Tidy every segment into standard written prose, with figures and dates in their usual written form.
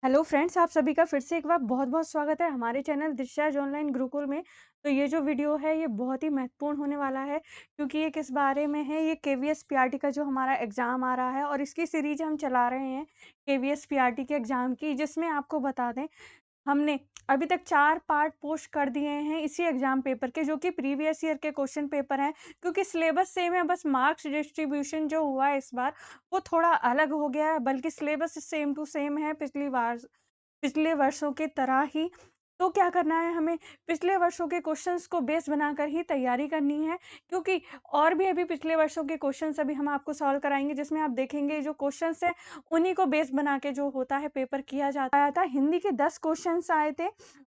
Hello friends, आप सभी का फिर से एक बार बहुत-बहुत स्वागत है हमारे चैनल दिशा ऑनलाइन गुरुकुल में। तो ये जो वीडियो है ये बहुत ही महत्वपूर्ण होने वाला है क्योंकि ये किस बारे में है, ये केवीएस पीआरटी का जो हमारा एग्ज़ाम आ रहा है और इसकी सीरीज़ हम चला रहे हैं केवीएस पीआरटी के एग्ज़ाम की, जिसमें आपको बता दें हमने अभी तक 4 पार्ट पोस्ट कर दिए हैं इसी एग्ज़ाम पेपर के, जो कि प्रीवियस ईयर के क्वेश्चन पेपर हैं। क्योंकि सिलेबस सेम है, बस मार्क्स डिस्ट्रीब्यूशन जो हुआ है इस बार वो थोड़ा अलग हो गया है, बल्कि सिलेबस सेम टू सेम है पिछले वर्षों की तरह ही। तो क्या करना है हमें, पिछले वर्षों के क्वेश्चंस को बेस बनाकर ही तैयारी करनी है, क्योंकि और भी अभी पिछले वर्षों के क्वेश्चंस अभी हम आपको सॉल्व कराएँगे, जिसमें आप देखेंगे जो क्वेश्चंस हैं, उन्हीं को बेस बना के जो होता है पेपर किया जाता आया था। हिंदी के 10 क्वेश्चंस आए थे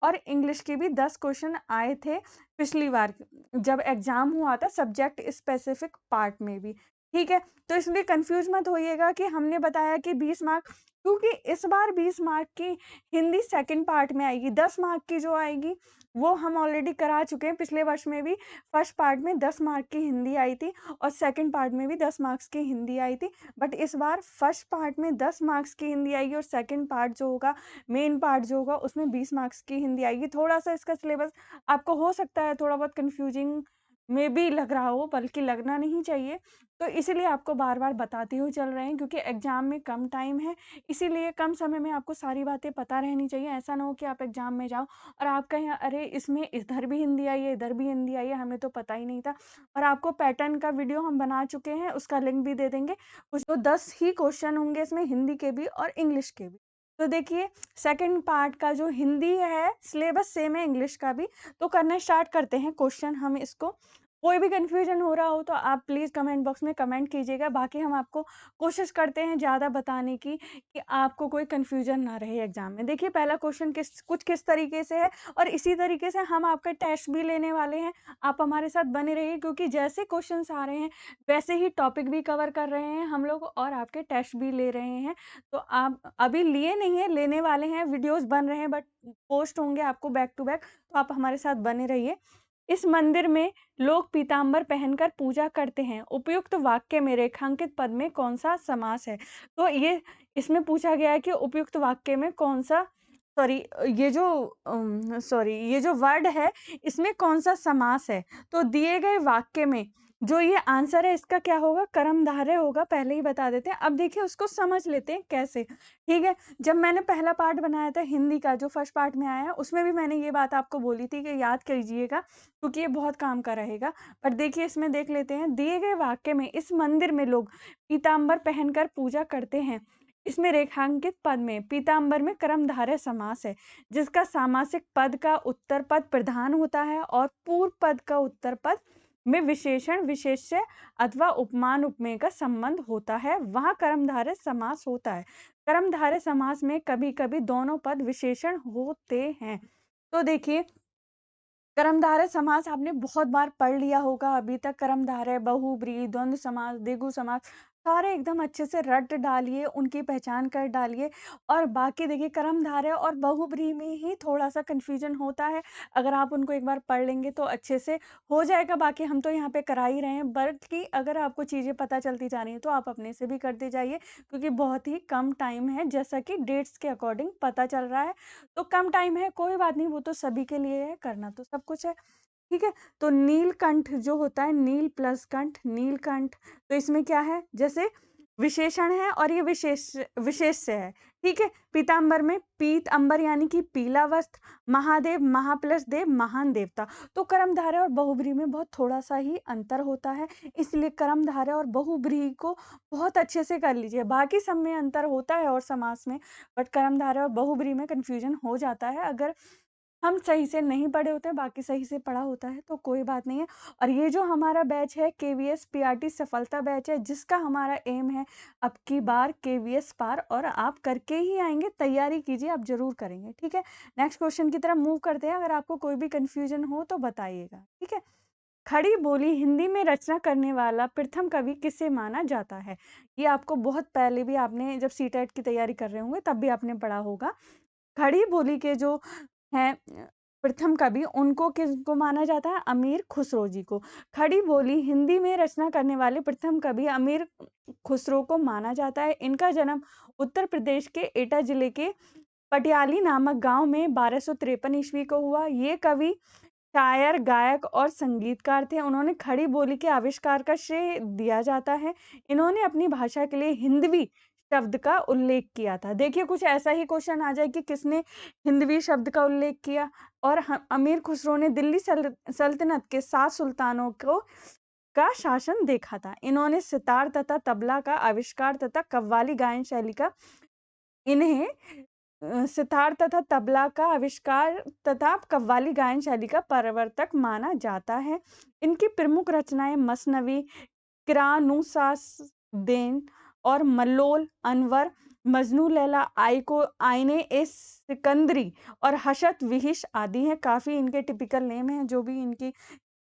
और इंग्लिश के भी 10 क्वेश्चन आए थे पिछली बार जब एग्ज़ाम हुआ था सब्जेक्ट स्पेसिफिक पार्ट में भी, ठीक है? तो इसलिए कन्फ्यूज़ मत होइएगा कि हमने बताया कि 20 मार्क, क्योंकि इस बार 20 मार्क की हिंदी सेकंड पार्ट में आएगी, 10 मार्क की जो आएगी वो हम ऑलरेडी करा चुके हैं। पिछले वर्ष में भी फर्स्ट पार्ट में 10 मार्क की हिंदी आई थी और सेकंड पार्ट में भी 10 मार्क्स की हिंदी आई थी। बट इस बार फर्स्ट पार्ट में 10 मार्क्स की हिंदी आएगी और सेकंड पार्ट जो होगा, मेन पार्ट जो होगा उसमें 20 मार्क्स की हिंदी आएगी। थोड़ा-सा इसका सिलेबस आपको हो सकता है थोड़ा बहुत कन्फ्यूजिंग में भी लग रहा हो, बल्कि लगना नहीं चाहिए। तो इसीलिए आपको बार-बार बताते हुए चल रहे हैं, क्योंकि एग्ज़ाम में कम टाइम है, इसीलिए कम समय में आपको सारी बातें पता रहनी चाहिए। ऐसा ना हो कि आप एग्ज़ाम में जाओ और आप कहें अरे! इसमें इधर भी हिंदी आई है, इधर भी हिंदी आई है, हमें तो पता ही नहीं था। और आपको पैटर्न का वीडियो हम बना चुके हैं, उसका लिंक भी दे देंगे। कुछ तो 10 ही क्वेश्चन होंगे इसमें, हिंदी के भी और इंग्लिश के भी। तो देखिए, सेकंड पार्ट का जो हिंदी है, सिलेबस सेम है इंग्लिश का भी। तो करना स्टार्ट करते हैं क्वेश्चन हम इसको। कोई भी कन्फ्यूज़न हो रहा हो तो आप प्लीज़ कमेंट बॉक्स में कमेंट कीजिएगा, बाकी हम आपको कोशिश करते हैं ज़्यादा बताने की कि आपको कोई कन्फ्यूज़न ना रहे एग्ज़ाम में। देखिए, पहला क्वेश्चन किस तरीके से है और इसी तरीके से हम आपका टेस्ट भी लेने वाले हैं। आप हमारे साथ बने रहिए, क्योंकि जैसे क्वेश्चन्स आ रहे हैं वैसे ही टॉपिक भी कवर कर रहे हैं हम लोग और आपके टेस्ट भी ले रहे हैं। तो आप अभी लिए नहीं हैं, लेने वाले हैं, वीडियोज़ बन रहे हैं, बट पोस्ट होंगे आपको बैक टू बैक, तो आप हमारे साथ बने रहिए। इस मंदिर में लोग पीतांबर पहनकर पूजा करते हैं। उपयुक्त वाक्य में रेखांकित पद में कौन-सा समास है? तो ये इसमें पूछा गया है कि उपयुक्त वाक्य में कौन-सा सॉरी ये जो वर्ड है इसमें कौन-सा समास है? तो दिए गए वाक्य में जो ये आंसर है इसका क्या होगा? कर्मधारय होगा, पहले ही बता देते हैं। अब देखिए उसको समझ लेते हैं कैसे, ठीक है? जब मैंने पहला पार्ट बनाया था हिंदी का, जो फर्स्ट पार्ट में आया है, उसमें भी मैंने ये बात आपको बोली थी कि याद कीजिएगा, क्योंकि ये बहुत काम का रहेगा। पर देखिए इसमें देख लेते हैं, दिए गए वाक्य में इस मंदिर में लोग पीतांबर पहनकर पूजा करते हैं। इसमें रेखांकित पद में पीतांबर में कर्मधारय समास है, जिसका सामासिक पद का उत्तर पद प्रधान होता है और पूर्व पद का उत्तर पद में विशेषण विशेष्य अथवा उपमान उपमेय का संबंध होता है, वहाँ कर्मधारय समास होता है। कर्मधारय समास में कभी-कभी दोनों पद विशेषण होते हैं। तो देखिए, कर्मधारय समास आपने बहुत बार पढ़ लिया होगा अभी तक। कर्मधारय, बहुब्रीहि, द्वंद्व समास, द्विगु समास सारे एकदम अच्छे से रट डालिए, उनकी पहचान कर डालिए। और बाकी देखिए, कर्मधारय और बहुब्रीहि में ही थोड़ा-सा कन्फ्यूजन होता है। अगर आप उनको एक बार पढ़ लेंगे तो अच्छे से हो जाएगा, बाकी हम तो यहाँ पे करा ही रहे हैं। बल्कि अगर आपको चीज़ें पता चलती जा रही हैं तो आप अपने से भी करते जाइए, क्योंकि बहुत ही कम टाइम है, जैसा कि डेट्स के अकॉर्डिंग पता चल रहा है। तो कम टाइम है, कोई बात नहीं, वो तो सभी के लिए है, करना तो सब कुछ है, ठीक है? तो नीलकंठ जो होता है, नील प्लस कंठ, नीलकंठ, तो इसमें क्या है, जैसे विशेषण है और ये विशेष्य है, ठीक है? पीतांबर में पीत अंबर यानी कि पीला वस्त्र, महादेव, महा प्लस देव, महान देवता। तो कर्मधारय और बहुब्रीहि में बहुत थोड़ा-सा ही अंतर होता है, इसलिए कर्मधारय और बहुब्रीहि को बहुत अच्छे से कर लीजिए। बाकी सब में अंतर होता है और समास में, बट कर्मधारय और बहुब्रीहि में कन्फ्यूजन हो जाता है। अगर हम सही से नहीं पढ़े होते हैं, बाकी सही से पढ़ा होता है तो कोई बात नहीं है। और ये जो हमारा बैच है केवीएस पीआरटी सफलता बैच है, जिसका हमारा एम है अब की बार केवीएस पार, और आप करके ही आएँगे, तैयारी कीजिए, आप ज़रूर करेंगे, ठीक है? नेक्स्ट क्वेश्चन की तरफ मूव करते हैं, अगर आपको कोई भी कन्फ्यूजन हो तो बताइएगा, ठीक है? खड़ी बोली हिंदी में रचना करने वाला प्रथम कवि किसे माना जाता है? ये आपको बहुत पहले भी आपने जब सीटेट की तैयारी कर रहे होंगे तब भी आपने पढ़ा होगा। खड़ी बोली के जो हैं प्रथम कवि, उनको किसको माना जाता है? अमीर खुसरो जी को। खड़ी बोली हिंदी में रचना करने वाले प्रथम कवि अमीर खुसरो को माना जाता है। इनका जन्म उत्तर प्रदेश के एटा जिले के पटियाली नामक गांव में 1253 ईस्वी को हुआ। ये कवि, शायर, गायक और संगीतकार थे। उन्होंने खड़ी बोली के आविष्कार का श्रेय दिया जाता है। इन्होंने अपनी भाषा के लिए हिंदवी शब्द का उल्लेख किया था। देखिए कुछ ऐसा ही क्वेश्चन आ जाए कि किसने हिंदवी शब्द का उल्लेख किया। और अमीर खुसरो ने दिल्ली सल्तनत के 7 सुल्तानों को का शासन देखा था। इन्होंने सितार तथा तबला का आविष्कार तथा कव्वाली गायन शैली का इन्हें सितार तथा तबला का आविष्कार तथा कव्वाली गायन शैली का प्रवर्तक माना जाता है। इनकी प्रमुख रचनाएं मसनवी, किरानुशास्देन और मल्लोल अनवर, मजनू लैला, आईने ए सिकंदरी और हशत विहिश आदि हैं। काफी इनके टिपिकल नेम हैं जो भी इनकी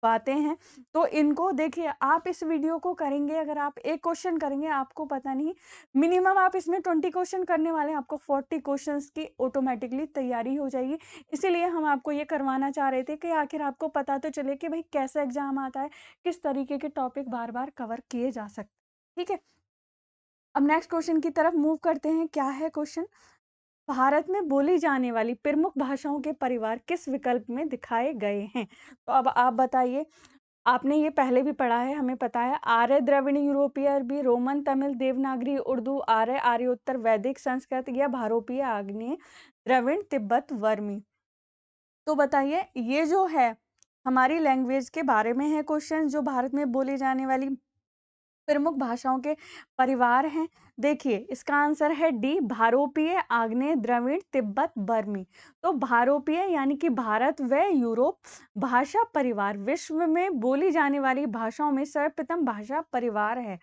बातें हैं। तो इनको देखिए, आप इस वीडियो को करेंगे, अगर आप एक क्वेश्चन करेंगे, आपको पता नहीं मिनिमम आप इसमें 20 क्वेश्चन करने वाले हैं, आपको 40 क्वेश्चंस की ऑटोमेटिकली तैयारी हो जाएगी। इसीलिए हम आपको ये करवाना चाह रहे थे कि आखिर आपको पता तो चले कि भाई कैसा एग्जाम आता है, किस तरीके के टॉपिक बार बार कवर किए जा सकते हैं। ठीक है, अब नेक्स्ट क्वेश्चन की तरफ मूव करते हैं। क्या है क्वेश्चन? भारत में बोली जाने वाली प्रमुख भाषाओं के परिवार किस विकल्प में दिखाए गए हैं? तो अब आप बताइए। आपने ये पहले भी पढ़ा है, हमें पता है। आर्य, द्रविड़, यूरोपीय, अरबी, रोमन, तमिल, देवनागरी, उर्दू, आर्य, आर्योत्तर, वैदिक, संस्कृत या भारोपीय, आग्नेय, द्रविड़, तिब्बत, वर्मी। तो बताइए, ये जो है हमारी लैंग्वेज के बारे में है क्वेश्चन, जो भारत में बोली जाने वाली प्रमुख भाषाओं के परिवार हैं। देखिए इसका आंसर है डी, भारोपीय, आग्नेय, द्रविड़, तिब्बत, बर्मी। तो भारोपीय यानी कि भारत व यूरोप भाषा परिवार विश्व में बोली जाने वाली भाषाओं में सर्वप्रथम भाषा परिवार है।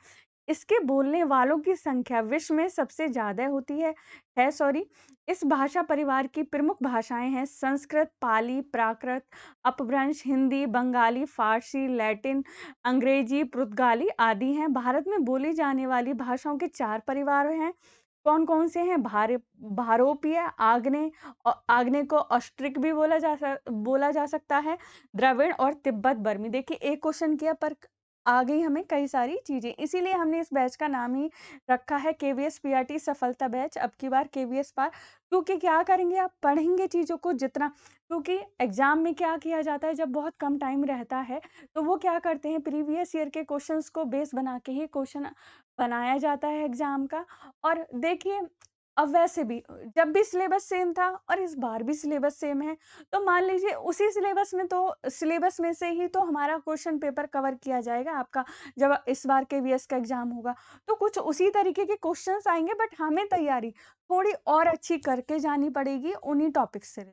इसके बोलने वालों की संख्या विश्व में सबसे ज्यादा होती है सॉरी। इस भाषा परिवार की प्रमुख भाषाएं हैं संस्कृत, पाली, प्राकृत, अपभ्रंश, हिंदी, बंगाली, फारसी, लैटिन, अंग्रेजी, पुर्तगाली आदि हैं। भारत में बोली जाने वाली भाषाओं के 4 परिवार हैं। कौन कौन से हैं? भारोपीय, आग्नेय, आग्नेय को ऑस्ट्रिक भी बोला जा सकता है, द्रविड़ और तिब्बत बर्मी। देखिए एक क्वेश्चन किया पर आ गई हमें कई सारी चीजें, इसीलिए हमने इस बैच का नाम ही रखा है केवीएस पीआरटी सफलता बैच। अब की बार केवीएस पार, क्योंकि क्या करेंगे, आप पढ़ेंगे चीजों को जितना, क्योंकि एग्जाम में क्या किया जाता है जब बहुत कम टाइम रहता है तो वो क्या करते हैं, प्रीवियस ईयर के क्वेश्चंस को बेस बना के ही क्वेश्चन बनाया जाता है एग्जाम का। और देखिए अब वैसे भी जब भी सिलेबस सेम था और इस बार भी सिलेबस सेम है, तो मान लीजिए उसी सिलेबस में से ही तो हमारा क्वेश्चन पेपर कवर किया जाएगा आपका, जब इस बार के वीएस का एग्जाम होगा तो कुछ उसी तरीके के क्वेश्चंस आएंगे, बट हमें तैयारी थोड़ी और अच्छी करके जानी पड़ेगी उन्हीं टॉपिक्स से।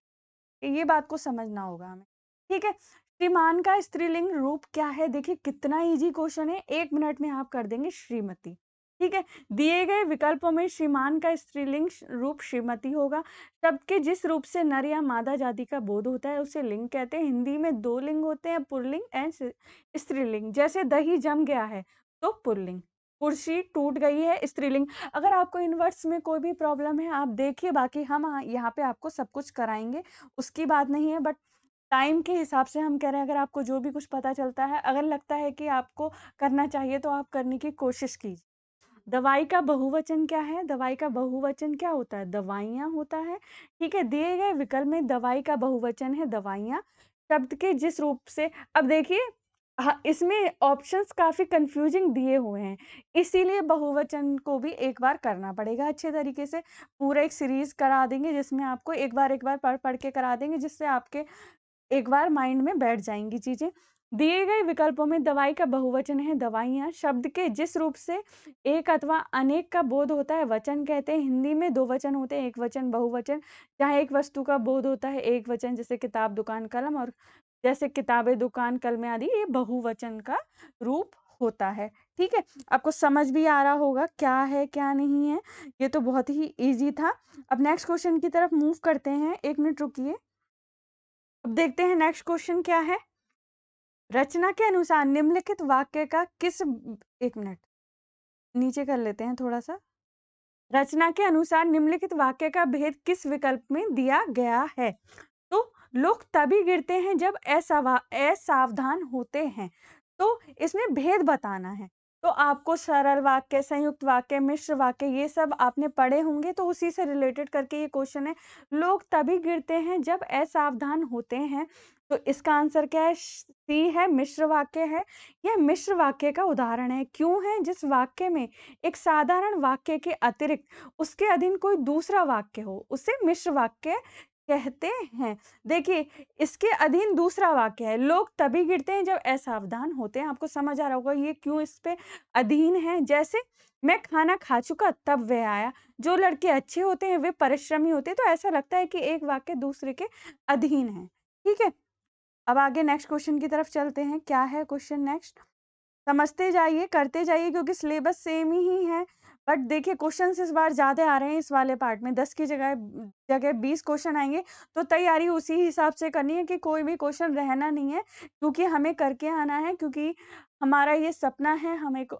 ये बात को समझना होगा हमें। ठीक है, श्रीमान का स्त्रीलिंग रूप क्या है? देखिए कितना इजी क्वेश्चन है, 1 मिनट में आप कर देंगे श्रीमती। ठीक है, दिए गए विकल्पों में श्रीमान का स्त्रीलिंग रूप श्रीमती होगा। शब्द के जिस रूप से नर या मादा जाति का बोध होता है उसे लिंग कहते हैं। हिंदी में 2 लिंग होते हैं, पुल्लिंग एंड स्त्रीलिंग। जैसे दही जम गया है तो पुल्लिंग, कुर्सी टूट गई है स्त्रीलिंग। अगर आपको इन वर्ड्स में कोई भी प्रॉब्लम है आप देखिए, बाकी हम यहाँ पे आपको सब कुछ कराएंगे, उसकी बात नहीं है, बट टाइम के हिसाब से हम कह रहे हैं अगर आपको जो भी कुछ पता चलता है, अगर लगता है कि आपको करना चाहिए तो आप करने की कोशिश कीजिए। दवाई का बहुवचन क्या है? दवाई का बहुवचन क्या होता है? दवाइयाँ होता है। ठीक है, दिए गए विकल्प में दवाई का बहुवचन है दवाइयाँ। शब्द के जिस रूप से, अब देखिए इसमें ऑप्शंस काफी कंफ्यूजिंग दिए हुए हैं, इसीलिए बहुवचन को भी एक बार करना पड़ेगा अच्छे तरीके से। पूरा एक सीरीज करा देंगे जिसमें आपको एक बार पढ़ पढ़ के करा देंगे, जिससे आपके एक बार माइंड में बैठ जाएंगी चीजें। दिए गए विकल्पों में दवाई का बहुवचन है दवाइयाँ। शब्द के जिस रूप से एक अथवा अनेक का बोध होता है वचन कहते हैं। हिंदी में 2 वचन होते हैं, एक वचन बहुवचन। जहाँ एक वस्तु का बोध होता है एक वचन, जैसे किताब, दुकान, कलम, और जैसे किताबें, दुकान, कलमें आदि, ये बहुवचन का रूप होता है। ठीक है, आपको समझ भी आ रहा होगा क्या है क्या नहीं है, ये तो बहुत ही ईजी था। अब नेक्स्ट क्वेश्चन की तरफ मूव करते हैं, 1 मिनट रुकिए। अब देखते हैं नेक्स्ट क्वेश्चन क्या है। रचना के अनुसार निम्नलिखित वाक्य का किस, 1 मिनट नीचे कर लेते हैं थोड़ा सा। रचना के अनुसार निम्नलिखित वाक्य का भेद किस विकल्प में दिया गया है? तो लोग तभी गिरते हैं जब असावधान होते हैं। तो इसमें भेद बताना है। तो आपको सरल वाक्य, संयुक्त वाक्य, मिश्र वाक्य ये सब आपने पढ़े होंगे, तो उसी से रिलेटेड करके ये क्वेश्चन है। लोग तभी गिरते हैं जब असावधान होते हैं। तो इसका आंसर क्या है? सी है, मिश्र वाक्य है। यह मिश्र वाक्य का उदाहरण है। क्यों है? जिस वाक्य में एक साधारण वाक्य के अतिरिक्त उसके अधीन कोई दूसरा वाक्य हो, उसे मिश्र वाक्य कहते हैं। देखिए, इसके अधीन दूसरा वाक्य है, लोग तभी गिरते हैं जब असावधान होते हैं। आपको समझ आ रहा होगा ये क्यों इस पे अधीन है। जैसे मैं खाना खा चुका तब वह आया। जो लड़के अच्छे होते हैं वे परिश्रमी होते हैं। तो ऐसा लगता है कि एक वाक्य दूसरे के अधीन है। ठीक है, अब आगे नेक्स्ट क्वेश्चन की तरफ चलते हैं। क्या है क्वेश्चन नेक्स्ट? समझते जाइए, करते जाइए, क्योंकि सिलेबस सेम ही है। बट देखिए, क्वेश्चंस इस बार ज़्यादा आ रहे हैं इस वाले पार्ट में। 10 की जगह 20 क्वेश्चन आएँगे, तो तैयारी उसी हिसाब से करनी है कि कोई भी क्वेश्चन रहना नहीं है, क्योंकि हमें करके आना है। क्योंकि हमारा ये सपना है,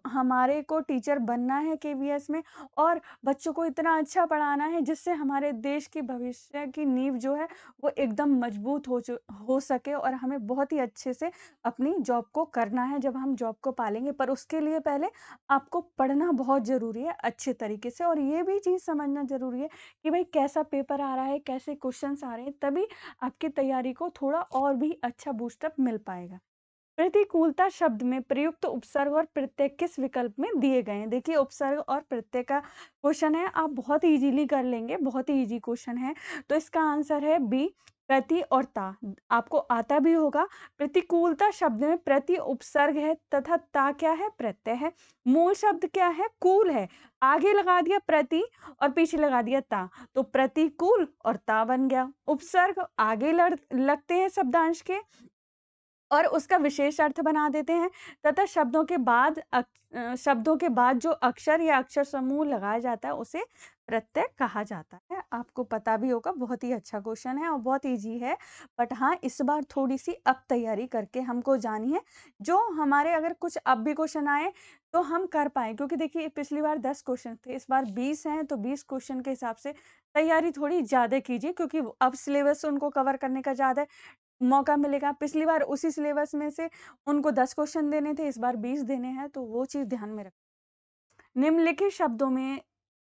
हमारे को टीचर बनना है केवीएस में, और बच्चों को इतना अच्छा पढ़ाना है जिससे हमारे देश की भविष्य की नींव जो है वो एकदम मजबूत हो सके, और हमें बहुत ही अच्छे से अपनी जॉब को करना है जब हम जॉब को पालेंगे। पर उसके लिए पहले आपको पढ़ना बहुत ज़रूरी है अच्छे तरीके से, और ये भी चीज़ समझना ज़रूरी है कि भाई कैसा पेपर आ रहा है, कैसे क्वेश्चंस आ रहे हैं, तभी आपकी तैयारी को थोड़ा और भी अच्छा बूस्टअप मिल पाएगा। प्रतिकूलता शब्द में प्रयुक्त उपसर्ग और प्रत्यय किस विकल्प में दिए गए हैं? देखिए, उपसर्ग और प्रत्यय का क्वेश्चन है, आप बहुत इजीली कर लेंगे, बहुत ही इजी क्वेश्चन है। तो इसका आंसर है बी, प्रति और ता। आपको आता भी होगा। प्रतिकूलता शब्द में प्रति उपसर्ग है तथा ता क्या है? प्रत्यय है। मूल शब्द क्या है? कूल है। आगे लगा दिया प्रति और पीछे लगा दिया ता, तो प्रतिकूल और ता बन गया। उपसर्ग आगे लगते हैं शब्दांश के और उसका विशेष अर्थ बना देते हैं, तथा शब्दों के बाद जो अक्षर या अक्षर समूह लगाया जाता है उसे प्रत्यय कहा जाता है। आपको पता भी होगा, बहुत ही अच्छा क्वेश्चन है और बहुत इजी है। बट हाँ, इस बार थोड़ी सी अब तैयारी करके हमको जानी है, जो हमारे अगर कुछ अब भी क्वेश्चन आए तो हम कर पाए। क्योंकि देखिए, पिछली बार 10 क्वेश्चन थे, इस बार 20 हैं, तो 20 क्वेश्चन के हिसाब से तैयारी थोड़ी ज़्यादा कीजिए, क्योंकि अब सिलेबस उनको कवर करने का ज़्यादा मौका मिलेगा। पिछली बार उसी सिलेबस में से उनको 10 क्वेश्चन देने थे, इस बार 20 देने हैं, तो वो चीज़ ध्यान में निम्नलिखित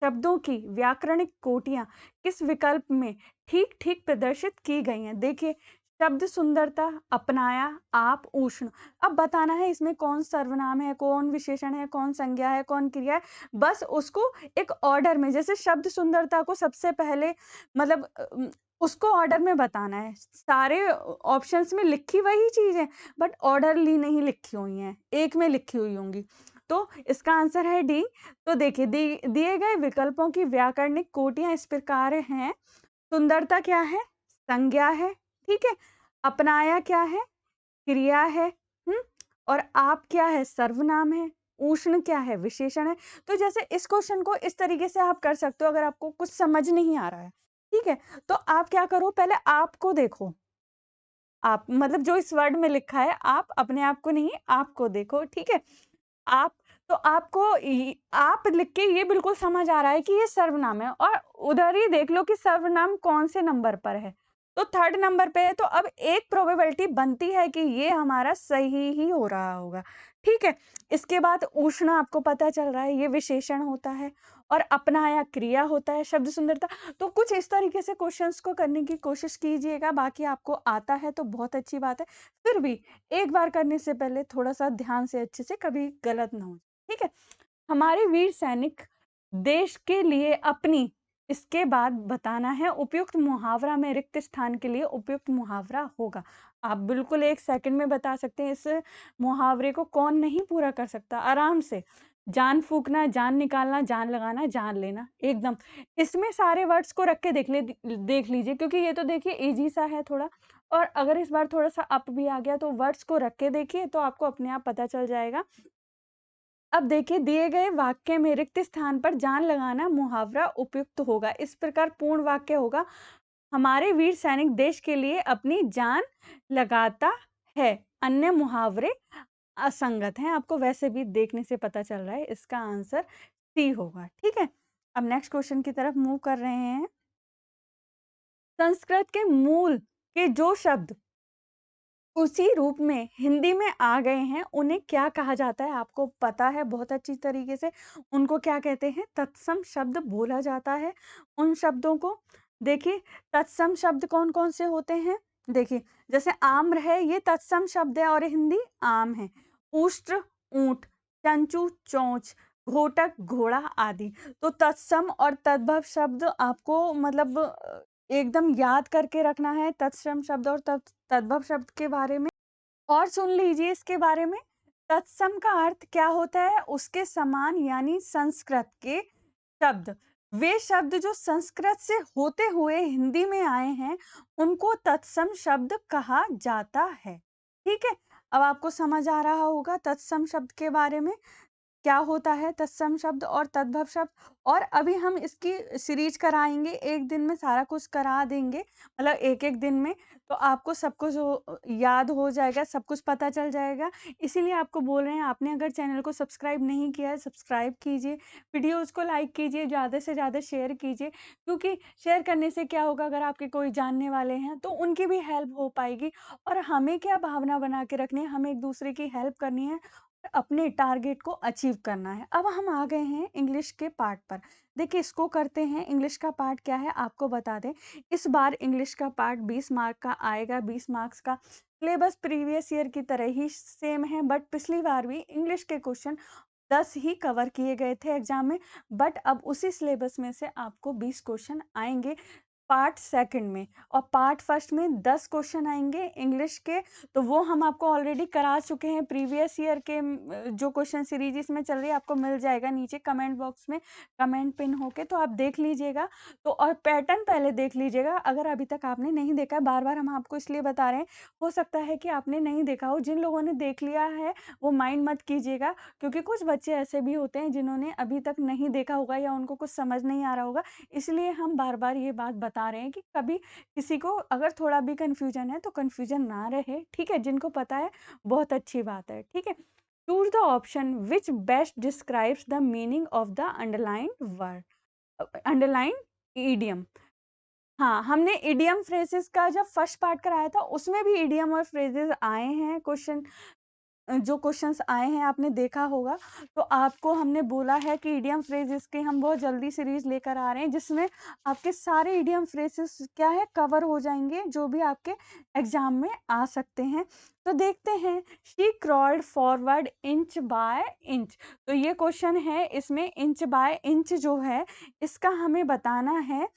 शब्दों की व्याकरणिक कोटियां किस विकल्प में ठीक-ठीक प्रदर्शित की गई हैं? देखिए, शब्द सुंदरता, अपनाया, आप, उष्ण। अब बताना है इसमें कौन सर्वनाम है, कौन विशेषण है, कौन संज्ञा है, कौन क्रिया है। बस उसको एक ऑर्डर में, जैसे शब्द सुंदरता को सबसे पहले मतलब उसको ऑर्डर में बताना है। सारे ऑप्शंस में लिखी वही चीज़ है, बट ऑर्डरली नहीं लिखी हुई हैं, एक में लिखी हुई होंगी। तो इसका आंसर है डी। तो देखिए, दिए गए विकल्पों की व्याकरणिक कोटियां इस प्रकार हैं। सुंदरता क्या है? संज्ञा है। ठीक है। अपनाया क्या है? क्रिया है। और आप क्या है? सर्वनाम है। उष्ण क्या है? विशेषण है। तो जैसे इस क्वेश्चन को इस तरीके से आप कर सकते हो, अगर आपको कुछ समझ नहीं आ रहा है, ठीक है, तो आप क्या करो, पहले आपको देखो। आप मतलब जो इस वर्ड में लिखा है, आप अपने आप को नहीं, आपको देखो। ठीक है। आप तो आपको आप लिख के ये बिल्कुल समझ आ रहा है कि ये सर्वनाम है, और उधर ही देख लो कि सर्वनाम कौन से नंबर पर है। तो थर्ड नंबर पे है, तो अब एक प्रोबेबिलिटी बनती है कि ये हमारा सही ही हो रहा होगा। ठीक है। इसके बाद उष्ण आपको पता चल रहा है, ये विशेषण होता है, और अपनाया क्रिया होता है, शब्द सुंदरता। तो कुछ इस तरीके से क्वेश्चंस को करने की कोशिश कीजिएगा। बाकी आपको आता है तो बहुत अच्छी बात है। फिर भी एक बार करने से पहले थोड़ा-सा ध्यान से अच्छे से, कभी गलत ना हो। ठीक है? हमारे वीर सैनिक देश के लिए अपनी, इसके बाद बताना है उपयुक्त मुहावरा में रिक्त स्थान के लिए उपयुक्त मुहावरा होगा। आप बिल्कुल 1 सेकंड में बता सकते हैं, इस मुहावरे को कौन नहीं पूरा कर सकता आराम से। जान फूँकना, जान निकालना, जान लगाना, जान लेना, एकदम। इसमें सारे वर्ड्स को रख के देख लीजिए, क्योंकि ये तो देखिए ईज़ी सा है थोड़ा। और अगर इस बार थोड़ा-सा अप भी आ गया, तो वर्ड्स को रख के देखिए, तो आपको अपने आप पता चल जाएगा। अब देखिए, दिए गए वाक्य में रिक्त स्थान पर जान लगाना मुहावरा उपयुक्त होगा। इस प्रकार पूर्ण वाक्य होगा, हमारे वीर सैनिक देश के लिए अपनी जान लगाता है। अन्य मुहावरे असंगत हैं। आपको वैसे भी देखने से पता चल रहा है, इसका आंसर सी होगा। ठीक है। अब नेक्स्ट क्वेश्चन की तरफ मूव कर रहे हैं। संस्कृत के मूल के जो शब्द उसी रूप में हिंदी में आ गए हैं, उन्हें क्या कहा जाता है? आपको पता है बहुत अच्छी तरीके से। उनको क्या कहते हैं? तत्सम शब्द बोला जाता है। उन शब्दों को देखिए, तत्सम शब्द कौन-कौन से होते हैं? देखिए, जैसे आम्र है, ये तत्सम शब्द है और हिंदी आम है। उष्ट्र ऊँट, चंचू चोंच, घोटक घोड़ा आदि। तो तत्सम और तद्भव शब्द आपको मतलब एकदम याद करके रखना है, तत्सम शब्द और तद्भव शब्द के बारे में। और सुन लीजिए इसके बारे में, तत्सम का अर्थ क्या होता है? उसके समान यानी संस्कृत के शब्द। वे शब्द जो संस्कृत से होते हुए हिंदी में आए हैं, उनको तत्सम शब्द कहा जाता है। ठीक है? अब आपको समझ आ रहा होगा तत्सम शब्द के बारे में। क्या होता है तत्सम शब्द और तद्भव शब्द। और अभी हम इसकी सीरीज कराएँगे, एक दिन में सारा कुछ करा देंगे, मतलब एक-एक दिन में, तो आपको सब कुछ याद हो जाएगा, सब कुछ पता चल जाएगा। इसीलिए आपको बोल रहे हैं, आपने अगर चैनल को सब्सक्राइब नहीं किया है, सब्सक्राइब कीजिए, वीडियोज़ को लाइक कीजिए, ज़्यादा से ज़्यादा शेयर कीजिए, क्योंकि शेयर करने से क्या होगा, अगर आपके कोई जानने वाले हैं, तो उनकी भी हेल्प हो पाएगी। और हमें क्या भावना बना के रखनी है, हमें एक-दूसरे की हेल्प करनी है, अपने टारगेट को अचीव करना है। अब हम आ गए हैं इंग्लिश के पार्ट पर। देखिए इसको करते हैं, इंग्लिश का पार्ट क्या है आपको बता दें। इस बार इंग्लिश का पार्ट 20 मार्क का आएगा, 20 मार्क्स का। सिलेबस प्रीवियस ईयर की तरह ही सेम है, बट पिछली बार भी इंग्लिश के क्वेश्चन 10 ही कवर किए गए थे एग्जाम में, बट अब उसी सिलेबस में से आपको 20 क्वेश्चन आएँगे। पार्ट सेकंड में और पार्ट फर्स्ट में 10 क्वेश्चन आएँगे इंग्लिश के, तो वो हम आपको ऑलरेडी करा चुके हैं प्रीवियस ईयर के जो क्वेश्चन सीरीज इसमें चल रही है, आपको मिल जाएगा नीचे कमेंट बॉक्स में, कमेंट पिन होके, तो आप देख लीजिएगा। तो और पैटर्न पहले देख लीजिएगा, अगर अभी तक आपने नहीं देखा है, बार-बार हम आपको इसलिए बता रहे हैं, हो सकता है कि आपने नहीं देखा हो। जिन लोगों ने देख लिया है, वो माइंड मत कीजिएगा, क्योंकि कुछ बच्चे ऐसे भी होते हैं जिन्होंने अभी तक नहीं देखा होगा या उनको कुछ समझ नहीं आ रहा होगा। इसलिए हम बार-बार ये बात बता रहे हैं कि कभी किसी को अगर थोड़ा भी कन्फ्यूजन है तो कन्फ्यूजन ना रहे, ठीक है? जिनको पता है बहुत अच्छी बात है, ठीक है? Choose the option which best describes the meaning of the underlined word underlined idiom. हाँ, हमने इडियम फ्रेजेज़ का जब फर्स्ट पार्ट कराया था, उसमें भी इडियम और फ्रेजेज़ आए हैं क्वेश्चन। जो क्वेश्चंस आए हैं आपने देखा होगा, तो आपको हमने बोला है कि इडियम फ्रेजेस के हम बहुत जल्दी सीरीज़ लेकर आ रहे हैं, जिसमें आपके सारे इडियम फ्रेजेस क्या है कवर हो जाएँगे, जो भी आपके एग्ज़ाम में आ सकते हैं। तो देखते हैं, she crawled forward inch by inch. तो ये क्वेश्चन है, इसमें इंच बाय इंच जो है, इसका हमें बताना है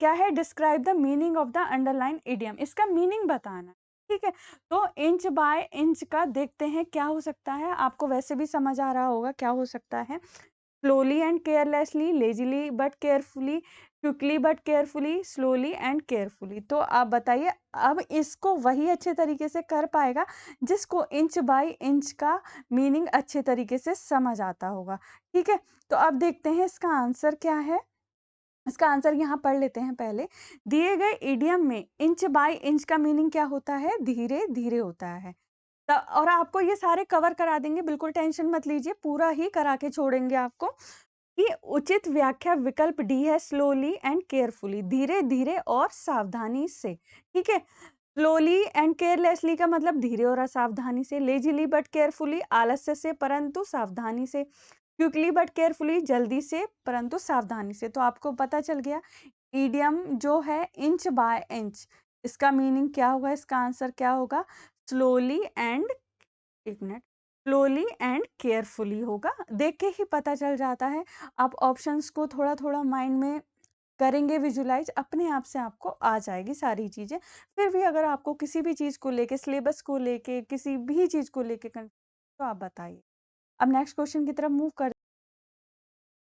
क्या है, describe the meaning of the underline idiom, इसका मीनिंग बताना है, ठीक है? तो इंच बाय इंच का देखते हैं क्या हो सकता है, आपको वैसे भी समझ आ रहा होगा क्या हो सकता है। Slowly and carelessly, lazily but carefully, quickly but carefully, slowly and carefully. तो आप बताइए, अब इसको वही अच्छे तरीके से कर पाएगा जिसको इंच बाय इंच का मीनिंग अच्छे तरीके से समझ आता होगा, ठीक है? तो अब देखते हैं इसका आंसर क्या है। इसका आंसर यहाँ पढ़ लेते हैं पहले। दिए गए इडियम में इंच बाय इंच का मीनिंग क्या होता है? धीरे-धीरे होता है। और आपको ये सारे कवर करा देंगे, बिल्कुल टेंशन मत लीजिए, पूरा ही करा के छोड़ेंगे आपको। कि उचित व्याख्या विकल्प डी है, स्लोली एंड केयरफुली, धीरे-धीरे और सावधानी से, ठीक है? स्लोली एंड केयरलेसली का मतलब धीरे और असावधानी से, लेज़ीली बट केयरफुली आलस्य से परंतु सावधानी से, क्विकली बट केयरफुली जल्दी से परंतु सावधानी से। तो आपको पता चल गया ईडियम जो है इंच बाय इंच, इसका मीनिंग क्या होगा, इसका आंसर क्या होगा? स्लोली एंड, एक मिनट, स्लोली एंड केयरफुली होगा। देख के ही पता चल जाता है। आप ऑप्शंस को थोड़ा-थोड़ा माइंड में करेंगे विजुलाइज़, अपने आप से आपको आ जाएगी सारी चीज़ें। फिर भी अगर आपको किसी भी चीज़ को लेके, सिलेबस को लेके, किसी भी चीज़ को लेके तो आप बताइए। अब नेक्स्ट क्वेश्चन की तरफ मूव कर।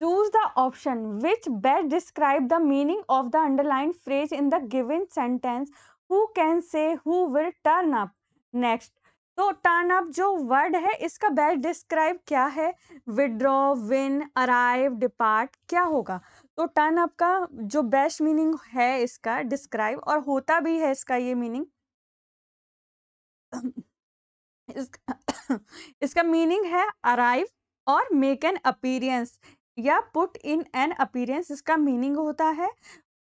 Choose the option which best describe the meaning of the underlined phrase in the given sentence. Who can say who will turn up next? तो टर्न अप जो वर्ड है, इसका बेस्ट डिस्क्राइब क्या है? Withdraw, win, arrive, depart, क्या होगा? तो turn up का जो बेस्ट मीनिंग है इसका डिस्क्राइब, और होता भी है इसका ये मीनिंग। इसका इसका मीनिंग है अराइव और मेक एन अपीयरेंस या पुट इन एन अपीयरेंस, इसका मीनिंग होता है।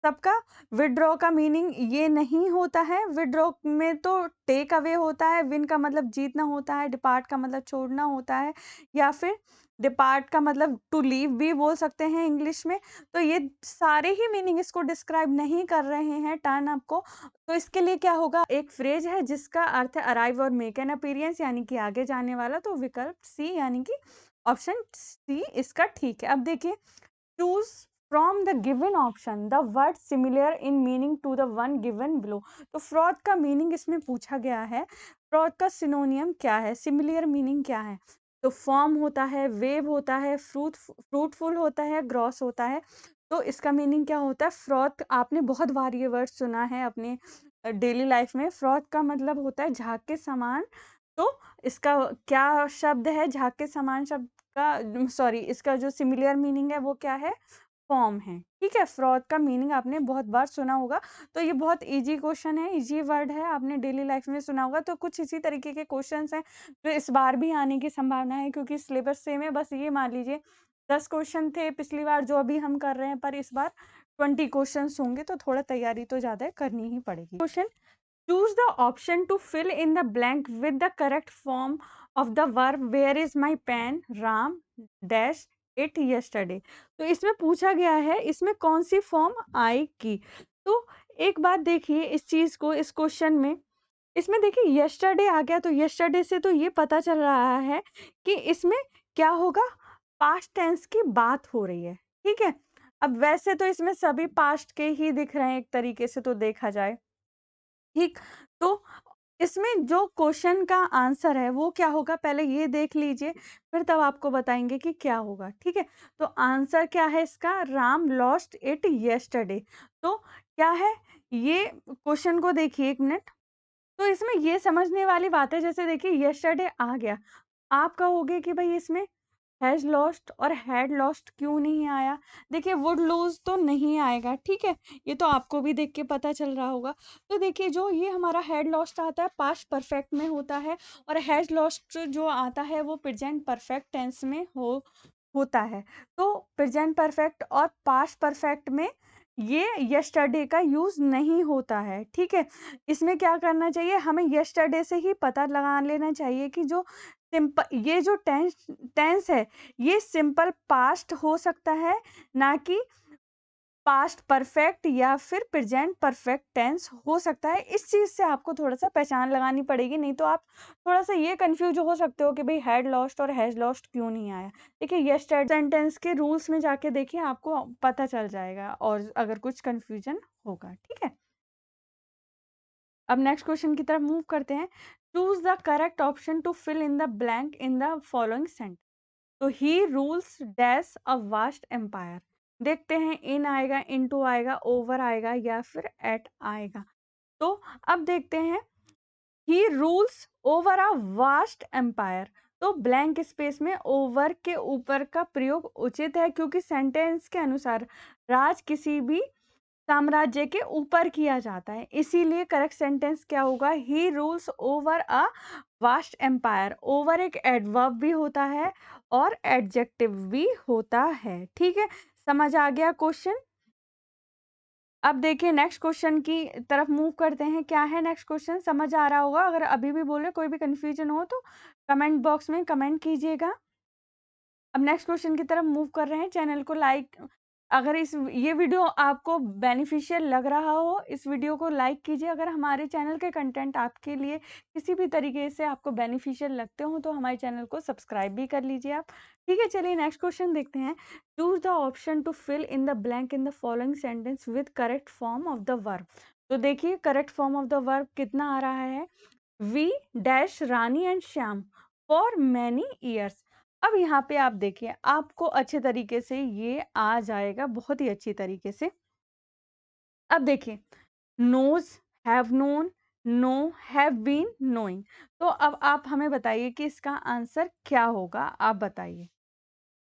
सबका विथड्रॉ का मीनिंग ये नहीं होता है। विथड्रॉ में तो टेक अवे होता है, विन का मतलब जीतना होता है, डिपार्ट का मतलब छोड़ना होता है, या फिर डिपार्ट का मतलब टू लीव भी बोल सकते हैं इंग्लिश में। तो ये सारे ही मीनिंग इसको डिस्क्राइब नहीं कर रहे हैं टर्न अप को। तो इसके लिए क्या होगा, एक फ्रेज है जिसका अर्थ है अराइव और मेक एन अपीयरेंस, यानी कि आगे जाने वाला। तो विकल्प सी यानी कि ऑप्शन सी इसका ठीक है। अब देखिए, choose from the given option the word similar in meaning to the one given below। तो फ्रॉड का मीनिंग इसमें पूछा गया है। फ्रॉड का सिनोनियम क्या है, सिमिलियर मीनिंग क्या है? तो फॉर्म होता है, वेव होता है, फ्रूटफुल होता है, ग्रॉस होता है। तो इसका मीनिंग क्या होता है? फ्रॉड, आपने बहुत बार ये वर्ड सुना है अपने डेली लाइफ में। फ्रॉड का मतलब होता है झाग के समान। तो इसका क्या शब्द है? झाग के समान शब्द का, सॉरी, इसका जो सिमिलियर मीनिंग है वो क्या है? फॉर्म है। ठीक है, फ्रॉड का मीनिंग आपने बहुत बार सुना होगा। तो ये बहुत इजी क्वेश्चन है, इजी वर्ड है, आपने डेली लाइफ में सुना होगा। तो कुछ इसी तरीके के क्वेश्चंस हैं जो इस बार भी आने की संभावना है, क्योंकि सिलेबस सेम है। बस ये मान लीजिए 10 क्वेश्चन थे पिछली बार जो अभी हम कर रहे हैं, पर इस बार 20 क्वेश्चन होंगे, तो थोड़ा तैयारी तो ज्यादा करनी ही पड़ेगी। Question, choose the option to fill in the blank with the correct form of the verb where is my pen, Ram dash it yesterday। तो इसमें पूछा गया है इसमें कौन सी फॉर्म आएगी। तो एक बात देखिए इस चीज को, इस क्वेश्चन में, इसमें देखिए यस्टरडे आ गया। तो यस्टरडे से तो ये पता चल रहा है कि इसमें क्या होगा, पास्ट टेंस की बात हो रही है। ठीक है, अब वैसे तो इसमें सभी पास्ट के ही दिख रहे हैं एक तरीके से तो देखा जाए। ठीक, तो इसमें जो क्वेश्चन का आंसर है वो क्या होगा, पहले ये देख लीजिए, फिर तब आपको बताएंगे कि क्या होगा। ठीक है, तो आंसर क्या है इसका, राम लॉस्ट इट येस्टरडे। तो क्या है, ये क्वेश्चन को देखिए एक मिनट। तो इसमें ये समझने वाली बात है, जैसे देखिए येस्टरडे आ गया, आप कहोगे कि भाई इसमें हैज लॉस्ट और हैड लॉस्ट क्यों नहीं आया। देखिए वुड लूज तो नहीं आएगा। ठीक है, ये तो आपको भी देख के पता चल रहा होगा। तो देखिए जो ये हमारा हैड लॉस्ट आता है पास्ट परफेक्ट में होता है, और हैज लॉस्ट जो आता है वो प्रेजेंट परफेक्ट टेंस में होता है। तो प्रेजेंट परफेक्ट और पास्ट परफेक्ट में ये यस्टरडे का यूज नहीं होता है। ठीक है, इसमें क्या करना चाहिए, हमें यस्टरडे से ही पता लगा लेना चाहिए कि जो सिंपल, ये जो टेंस है ये सिंपल पास्ट हो सकता है, ना कि पास्ट परफेक्ट या फिर प्रेजेंट परफेक्ट टेंस हो सकता है। इस चीज से आपको थोड़ा सा पहचान लगानी पड़ेगी, नहीं तो आप थोड़ा सा ये कंफ्यूज हो सकते हो कि भाई हैड लॉस्ट और हैज लॉस्ट क्यों नहीं आया। देखिए यस्टरडे सेंटेंस के रूल्स में जाके देखिए, आपको पता चल जाएगा और अगर कुछ कंफ्यूजन होगा। ठीक है, अब नेक्स्ट क्वेश्चन की तरफ मूव करते हैं। Choose the correct option to fill in the blank in the following sentence. तो he rules dash a vast empire. देखते हैं इन आएगा, इनटू आएगा, ओवर आएगा या फिर एट आएगा। तो अब देखते हैं, he rules over a vast empire. तो ब्लैंक स्पेस में ओवर के ऊपर का प्रयोग उचित है, क्योंकि सेंटेंस के अनुसार राज किसी भी साम्राज्य के ऊपर किया जाता है। इसीलिए करेक्ट सेंटेंस क्या होगा, he rules over a vast empire. Over एक एडवर्ब भी होता है और एडजेक्टिव भी होता है। ठीक है, समझ आ गया क्वेश्चन। अब देखिए नेक्स्ट क्वेश्चन की तरफ मूव करते हैं। क्या है नेक्स्ट क्वेश्चन, समझ आ रहा होगा। अगर अभी भी बोले कोई भी कंफ्यूजन हो तो कमेंट बॉक्स में कमेंट कीजिएगा। अब नेक्स्ट क्वेश्चन की तरफ मूव कर रहे हैं। चैनल को लाइक, अगर ये वीडियो आपको बेनिफिशियल लग रहा हो, इस वीडियो को लाइक कीजिए। अगर हमारे चैनल के कंटेंट आपके लिए किसी भी तरीके से आपको बेनिफिशियल लगते हो तो हमारे चैनल को सब्सक्राइब भी कर लीजिए आप। ठीक है, चलिए नेक्स्ट क्वेश्चन देखते हैं। Choose the option to fill in the blank in the following sentence with correct form of the verb. तो देखिए correct form of the verb कितना आ रहा है, we dash Rani and Shyam for many years. अब यहाँ पे आप देखिए, आपको अच्छे तरीके से ये आ जाएगा, बहुत ही अच्छी तरीके से। अब देखिए, knows, have known, know, have been knowing. तो अब आप हमें बताइए कि इसका आंसर क्या होगा, आप बताइए।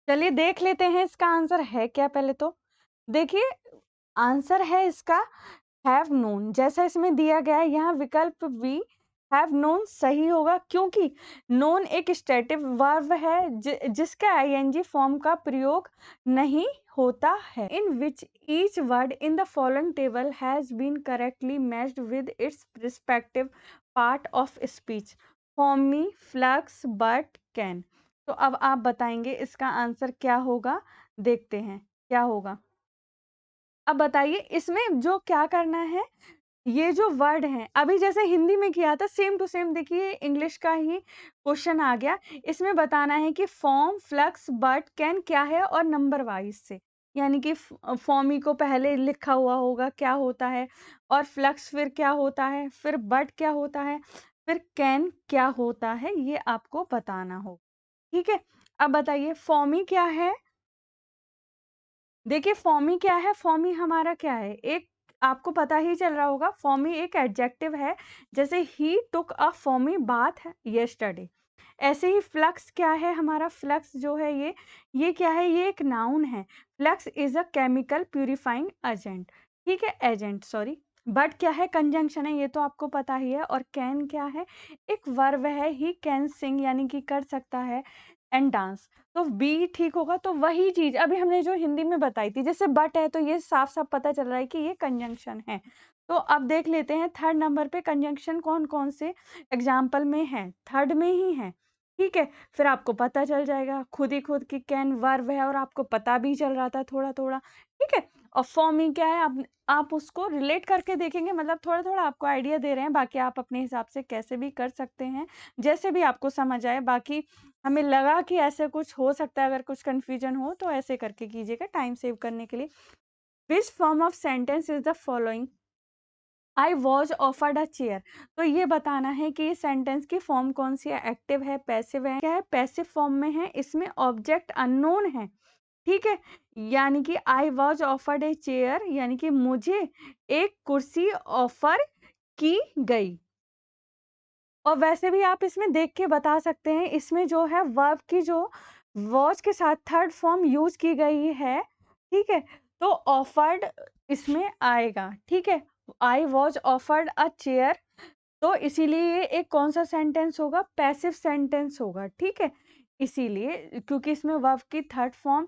चलिए देख लेते हैं इसका आंसर है क्या। पहले तो देखिए आंसर है इसका हैव नोन, जैसा इसमें दिया गया है यहाँ विकल्प बी हैव नोन सही होगा, क्योंकि नोन एक स्टेटिव वर्ब है जिसका आईएनजी फॉर्म का प्रयोग नहीं होता है। In which each word in the following table has been correctly matched with its respective part of speech, for me, flux, but, can. तो अब आप बताएंगे इसका आंसर क्या होगा, देखते हैं क्या होगा। अब बताइए इसमें जो क्या करना है, ये जो वर्ड है अभी जैसे हिंदी में किया था सेम टू सेम, देखिए इंग्लिश का ही क्वेश्चन आ गया। इसमें बताना है कि फॉर्म, फ्लक्स, बट, कैन क्या है और नंबर वाइज से, यानी कि फॉर्म ही को पहले लिखा हुआ होगा क्या होता है, और फ्लक्स फिर क्या होता है, फिर बट क्या होता है, फिर कैन क्या होता है, ये आपको बताना हो। ठीक है, अब बताइए फॉर्मी क्या है। देखिए फॉर्मी क्या है, फॉर्मी हमारा क्या है, एक आपको पता ही चल रहा होगा, फॉर्मी एक एडजेक्टिव है, जैसे ही टुक अ फॉर्मी बाथ यस्टरडे। ऐसे ही फ्लक्स क्या है हमारा, फ्लक्स जो है ये क्या है, ये एक नाउन है। Flux is a chemical purifying agent, ठीक है, एजेंट सॉरी। बट क्या है, कंजंक्शन है, ये तो आपको पता ही है। और कैन क्या है, एक वर्ब है, ही कैन सिंग यानी कि कर सकता है, एंड डांस। तो बी ठीक होगा। तो वही चीज अभी हमने जो हिंदी में बताई थी, जैसे बट है तो ये साफ साफ पता चल रहा है कि ये कंजंक्शन है। तो अब देख लेते हैं थर्ड नंबर पे कंजंक्शन कौन कौन से एग्जाम्पल में है, थर्ड में ही है। ठीक है, फिर आपको पता चल जाएगा खुद ही खुद कि कैन वर्ब है, और आपको पता भी चल रहा था थोड़ा थोड़ा। ठीक है, और फॉर्मिंग क्या है, आप उसको रिलेट करके देखेंगे, मतलब थोड़ा थोड़ा आपको आइडिया दे रहे हैं, बाकी आप अपने हिसाब से कैसे भी कर सकते हैं, जैसे भी आपको समझ आए। बाकी हमें लगा कि ऐसे कुछ हो सकता है, अगर कुछ कंफ्यूजन हो तो ऐसे करके कीजिएगा टाइम सेव करने के लिए। Which form of sentence is the following, I was offered a chair. तो ये बताना है कि ये सेंटेंस की फॉर्म कौन सी है, एक्टिव है, पैसिव है, क्या है, पैसिव फॉर्म में है, इसमें ऑब्जेक्ट अननोन है। ठीक है, यानी कि I was offered a chair यानी कि मुझे एक कुर्सी ऑफर की गई। और वैसे भी आप इसमें देख के बता सकते हैं, इसमें जो है वर्ब की जो वॉज के साथ थर्ड फॉर्म यूज की गई है। ठीक है, तो ऑफर्ड इसमें आएगा। ठीक है, I was offered a chair, तो इसीलिए ये एक कौन सा सेंटेंस होगा, पैसिव सेंटेंस होगा। ठीक है, इसीलिए क्योंकि इसमें वर्ब की थर्ड फॉर्म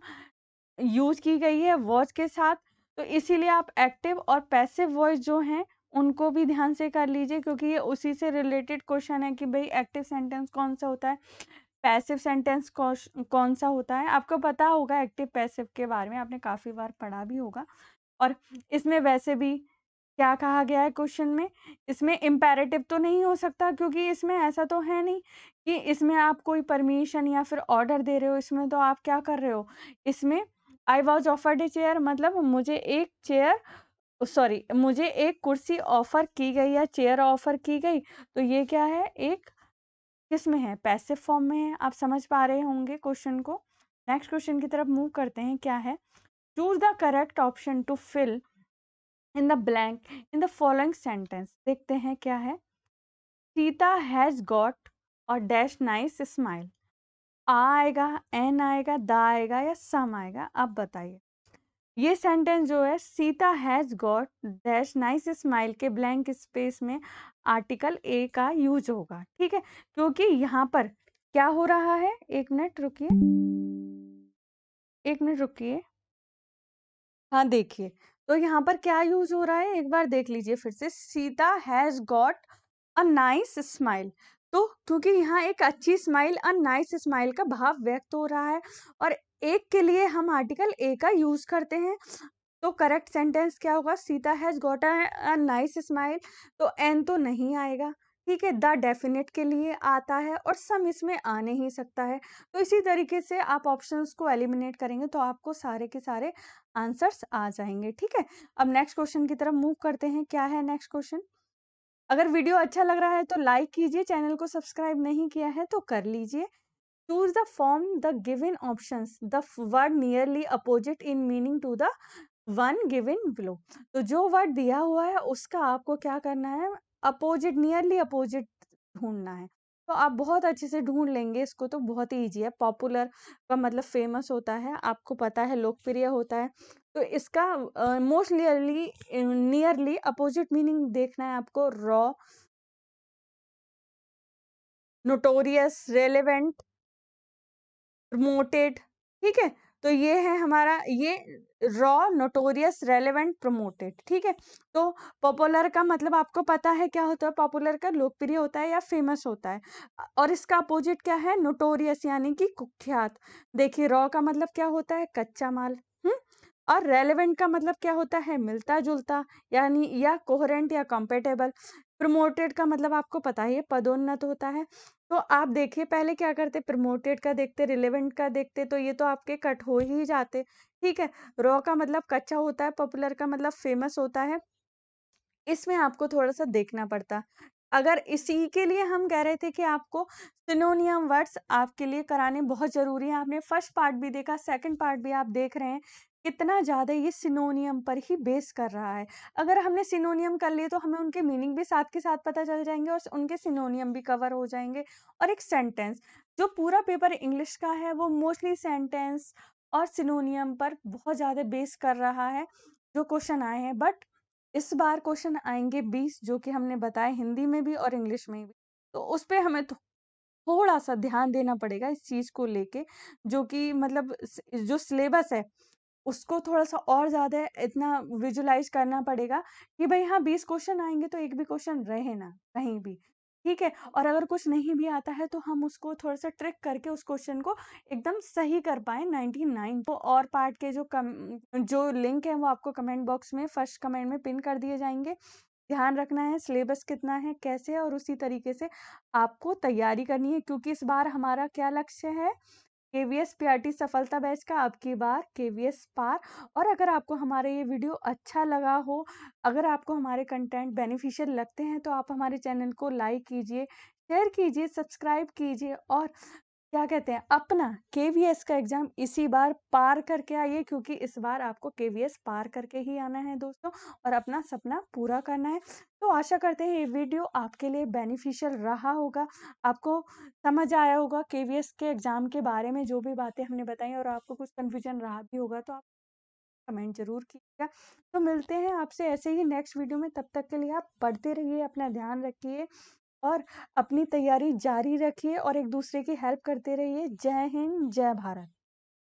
यूज की गई है वॉज के साथ, तो इसीलिए आप एक्टिव और पैसिव वॉइस जो हैं उनको भी ध्यान से कर लीजिए, क्योंकि ये उसी से रिलेटेड क्वेश्चन है कि भाई एक्टिव सेंटेंस कौन सा होता है, पैसिव सेंटेंस कौन सा होता है। आपको पता होगा एक्टिव पैसिव के बारे में, आपने काफी बार पढ़ा भी होगा। और इसमें वैसे भी क्या कहा गया है क्वेश्चन में, इसमें इम्पेरेटिव तो नहीं हो सकता, क्योंकि इसमें ऐसा तो है नहीं कि इसमें आप कोई परमिशन या फिर ऑर्डर दे रहे हो। इसमें तो आप क्या कर रहे हो, इसमें I was offered a chair मतलब मुझे एक चेयर, सॉरी मुझे एक कुर्सी ऑफर की गई या चेयर ऑफर की गई। तो ये क्या है, एक किस में है, पैसिव फॉर्म में है। आप समझ पा रहे होंगे क्वेश्चन को। नेक्स्ट क्वेश्चन की तरफ मूव करते हैं, क्या है, choose the correct option to fill in the blank in the following sentence. देखते हैं क्या है, Sita has got or dash nice smile. A आएगा, एन आएगा, द आएगा या सम आएगा, अब बताइए। ये सेंटेंस जो है, Sita has got dash nice smile के ब्लैंक स्पेस में आर्टिकल ए का यूज होगा। ठीक है, क्योंकि यहाँ पर क्या हो रहा है, एक मिनट रुकिए, एक मिनट रुकिए। हाँ देखिए, तो यहाँ पर क्या यूज हो रहा है, एक बार देख लीजिए फिर से, Sita has got a nice smile. तो क्योंकि यहाँ एक अच्छी स्माइल, अ नाइस स्माइल का भाव व्यक्त हो रहा है, और एक के लिए हम आर्टिकल ए का यूज करते हैं। तो करेक्ट सेंटेंस क्या होगा, Sita has got a nice smile. तो एन तो नहीं आएगा। ठीक है, द डेफिनेट के लिए आता है, और सम इसमें आ नहीं सकता है। तो इसी तरीके से आप ऑप्शंस को एलिमिनेट करेंगे तो आपको सारे के सारे आंसर्स आ जाएंगे। ठीक है, अब नेक्स्ट क्वेश्चन की तरफ मूव करते हैं, क्या है नेक्स्ट क्वेश्चन। अगर वीडियो अच्छा लग रहा है तो लाइक कीजिए, चैनल को सब्सक्राइब नहीं किया है तो कर लीजिए। Choose the form the given options the word nearly opposite in meaning to the one given below. तो जो वर्ड दिया हुआ है उसका आपको क्या करना है, अपोजिट, नियरली अपोजिट ढूंढना है। तो आप बहुत अच्छे से ढूंढ लेंगे इसको, तो बहुत ही ईजी है। पॉपुलर का मतलब फेमस होता है, आपको पता है, लोकप्रिय होता है। तो इसका मोस्ट नियरली अपोजिट मीनिंग देखना है आपको, रॉ, नोटोरियस, रेलेवेंट, प्रमोटेड, ठीक है? तो ये है हमारा ये रॉ, नोटोरियस, रेलेवेंट, प्रमोटेड, ठीक है? तो पॉपुलर का मतलब आपको पता है क्या होता है? पॉपुलर का लोकप्रिय होता है या फेमस होता है। और इसका अपोजिट क्या है? नोटोरियस यानी कि कुख्यात। देखिए रॉ का मतलब क्या होता है? कच्चा माल। और रेलेवेंट का मतलब क्या होता है? मिलता-जुलता यानी या कोहेरेंट या कंपैटिबल। प्रमोटेड का मतलब आपको पता ही है, पदोन्नत होता है। तो आप देखिए पहले क्या करते, प्रमोटेड का देखते, रिलेवेंट का देखते, तो ये तो आपके कट हो ही जाते, ठीक है? रॉ का मतलब कच्चा होता है, पॉपुलर का मतलब फेमस होता है। इसमें आपको थोड़ा-सा देखना पड़ता। अगर इसी के लिए हम कह रहे थे कि आपको सिनोनियम वर्ड्स आपके लिए कराने बहुत ज़रूरी हैं। आपने फर्स्ट पार्ट भी देखा, सेकंड पार्ट भी आप देख रहे हैं, कितना ज़्यादा ये सिनोनियम पर ही बेस कर रहा है। अगर हमने सिनोनियम कर लिए तो हमें उनके मीनिंग भी साथ के साथ पता चल जाएँगे और उनके सिनोनियम भी कवर हो जाएँगे। और एक सेंटेंस, जो पूरा पेपर इंग्लिश का है वो मोस्टली सेंटेंस और सिनोनियम पर बहुत ज़्यादा बेस कर रहा है, जो क्वेश्चन आए हैं। बट इस बार क्वेश्चन आएँगे 20 जो कि हमने बताए हिंदी में भी और इंग्लिश में भी। तो उस पे हमें थोड़ा-सा ध्यान देना पड़ेगा इस चीज़ को लेके, जो कि मतलब जो सिलेबस है उसको थोड़ा-सा और ज़्यादा इतना विजुअलाइज़ करना पड़ेगा कि भई हाँ, 20 क्वेश्चन आएँगे तो एक भी क्वेश्चन रहे ना कहीं भी, ठीक है? और अगर कुछ नहीं भी आता है तो हम उसको थोड़ा-सा ट्रिक करके उस क्वेश्चन को एकदम सही कर पाएँ 99 तो और पार्ट के जो लिंक है वो आपको कमेंट बॉक्स में फर्स्ट कमेंट में पिन कर दिए जाएँगे। ध्यान रखना है सिलेबस कितना है, कैसे है और उसी तरीके से आपको तैयारी करनी है क्योंकि इस बार हमारा क्या लक्ष्य है? केवीएस पीआरटी सफलता बैच का अब की बार केवीएस पार। और अगर आपको हमारा ये वीडियो अच्छा लगा हो, अगर आपको हमारे कंटेंट बेनिफिशियल लगते हैं तो आप हमारे चैनल को लाइक कीजिए, शेयर कीजिए, सब्सक्राइब कीजिए और क्या कहते हैं अपना केवीएस का एग्जाम इसी बार पार करके आइए क्योंकि इस बार आपको केवीएस पार करके ही आना है दोस्तों और अपना सपना पूरा करना है। तो आशा करते हैं ये वीडियो आपके लिए बेनिफिशियल रहा होगा, आपको समझ आया होगा केवीएस के एग्जाम के बारे में जो भी बातें हमने बताई और आपको कुछ कन्फ्यूजन रहा भी होगा तो आप कमेंट ज़रूर कीजिएगा। तो मिलते हैं आपसे ऐसे ही नेक्स्ट वीडियो में, तब तक के लिए आप पढ़ते रहिए, अपना ध्यान रखिए और अपनी तैयारी जारी रखिए और एक दूसरे की हेल्प करते रहिए। जय हिंद, जय भारत।